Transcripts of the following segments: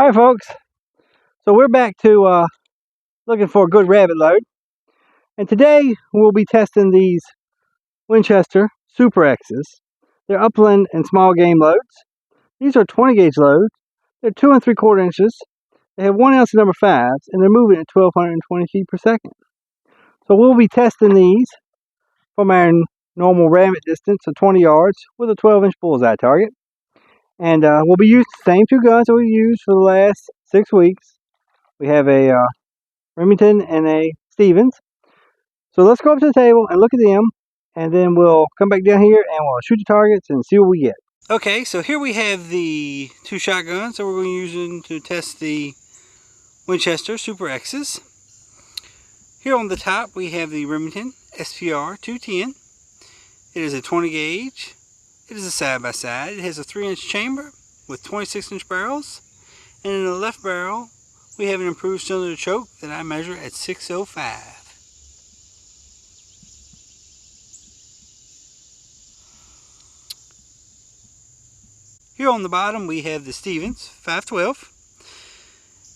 Alright folks, so we're back to looking for a good rabbit load, and today we'll be testing these Winchester SuperX's. They're upland and small game loads. These are 20 gauge loads. They're 2 3/4 inches. They have 1 ounce of number 5s, and they're moving at 1220 feet per second. So we'll be testing these from our normal rabbit distance of 20 yards with a 12-inch bullseye target. And we'll be using the same 2 guns that we used for the last 6 weeks. We have a Remington and a Stevens. So let's go up to the table and look at them, and then we'll come back down here and we'll shoot the targets and see what we get. Okay, so here we have the 2 shotguns that we're going to use to test the Winchester SuperX's. Here on the top we have the Remington SPR 210. It is a 20 gauge. It is a side-by-side. It has a 3-inch chamber with 26-inch barrels, and in the left barrel we have an improved cylinder choke that I measure at 605. Here on the bottom we have the Stevens 512.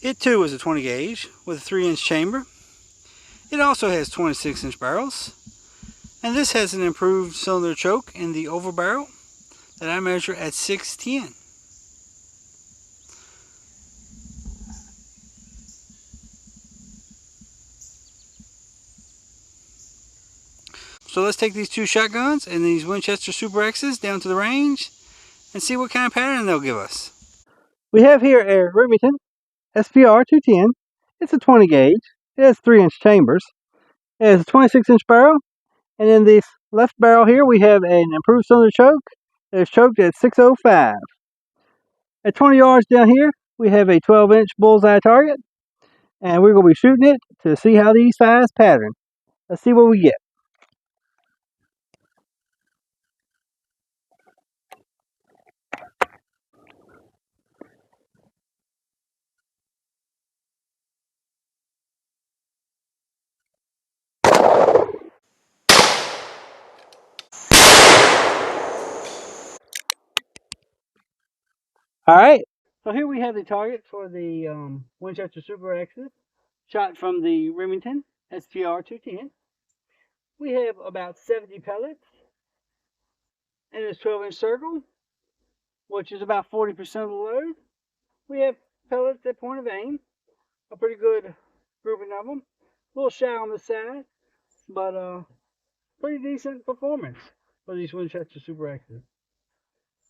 It too is a 20 gauge with a 3-inch chamber. It also has 26-inch barrels, and this has an improved cylinder choke in the over barrel that I measure at 610. So let's take these 2 shotguns and these Winchester SuperX's down to the range and see what kind of pattern they'll give us. We have here a Remington SPR 210. It's a 20 gauge. It has 3-inch chambers. It has a 26-inch barrel, and in this left barrel here we have an improved cylinder choke that is choked at 605. At 20 yards down here we have a 12-inch bullseye target, and we're going to be shooting it to see how these fires pattern. Let's see what we get. Alright, so here we have the target for the Winchester SuperX's, shot from the Remington SPR 210. We have about 70 pellets in this 12-inch circle, which is about 40% of the load. We have pellets at point of aim, a pretty good grouping of them. A little shy on the side, but pretty decent performance for these Winchester SuperX's.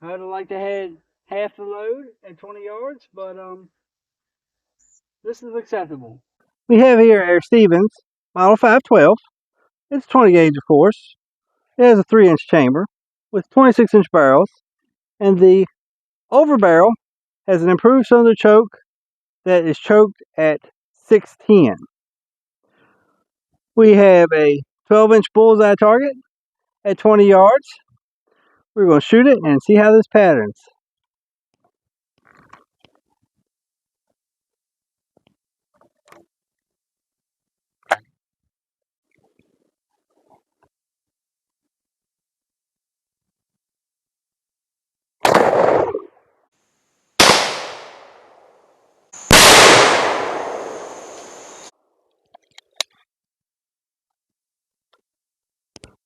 I would have liked to have half the load at 20 yards, but this is acceptable. We have here our Stevens Model 512. It's 20 gauge, of course. It has a 3-inch chamber with 26-inch barrels, and the over barrel has an improved cylinder choke that is choked at 610. We have a 12-inch bullseye target at 20 yards. We're going to shoot it and see how this patterns.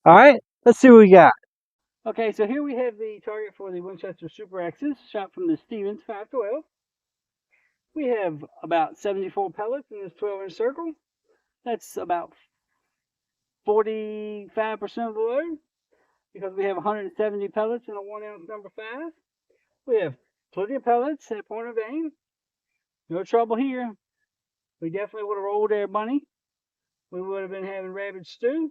Alright, let's see what we got. Okay, so here we have the target for the Winchester SuperX's, shot from the Stevens 512. We have about 74 pellets in this 12-inch circle. That's about 45% of the load, because we have 170 pellets in a 1-ounce number 5. We have plenty of pellets at point of aim. No trouble here. We definitely would have rolled our bunny. We would have been having rabbit stew.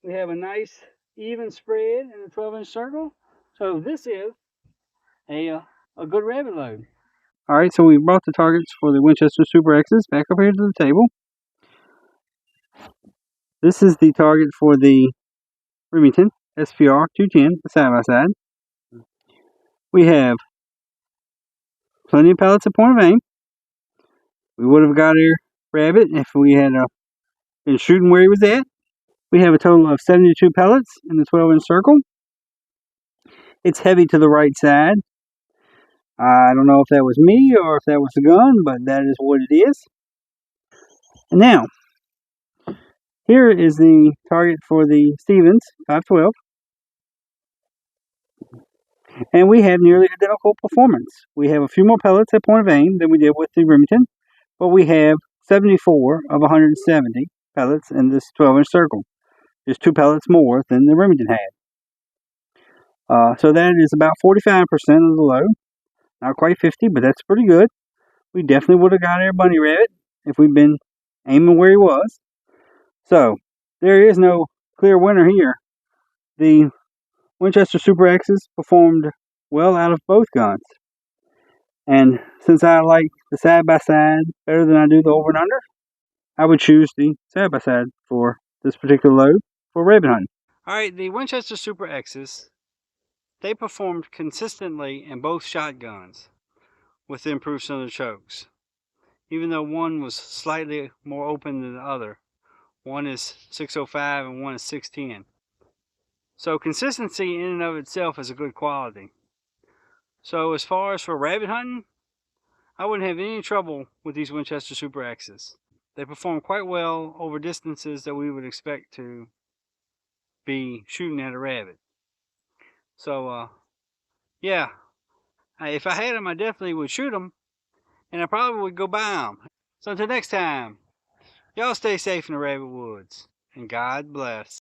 We have a nice even spread in the 12-inch circle. So this is a good rabbit load. Alright, so we brought the targets for the Winchester SuperX's back up here to the table. This is the target for the Remington SPR 210, side-by-side. We have plenty of pellets at point of aim. We would have got our rabbit if we had been shooting where he was at. We have a total of 72 pellets in the 12-inch circle. It's heavy to the right side. I don't know if that was me or if that was the gun, but that is what it is. And now, here is the target for the Stevens 512. And we have nearly identical performance. We have a few more pellets at point of aim than we did with the Remington, but we have 74 of 170 pellets in this 12-inch circle. Just 2 pellets more than the Remington had. So that is about 45% of the load. Not quite 50, but that's pretty good. We definitely would have got our bunny rabbit if we'd been aiming where he was. So there is no clear winner here. The Winchester SuperX's performed well out of both guns. And since I like the side-by-side better than I do the over and under, I would choose the side-by-side for this particular load for rabbit hunting. Alright, the Winchester SuperX's, they performed consistently in both shotguns with the improved cylinder chokes. Even though one was slightly more open than the other. One is 605 and one is 610. So consistency in and of itself is a good quality. So as far as for rabbit hunting, I wouldn't have any trouble with these Winchester SuperX's. They perform quite well over distances that we would expect to be shooting at a rabbit. So, yeah, if I had them, I definitely would shoot them, and I probably would go buy them. So until next time, y'all stay safe in the rabbit woods, and God bless.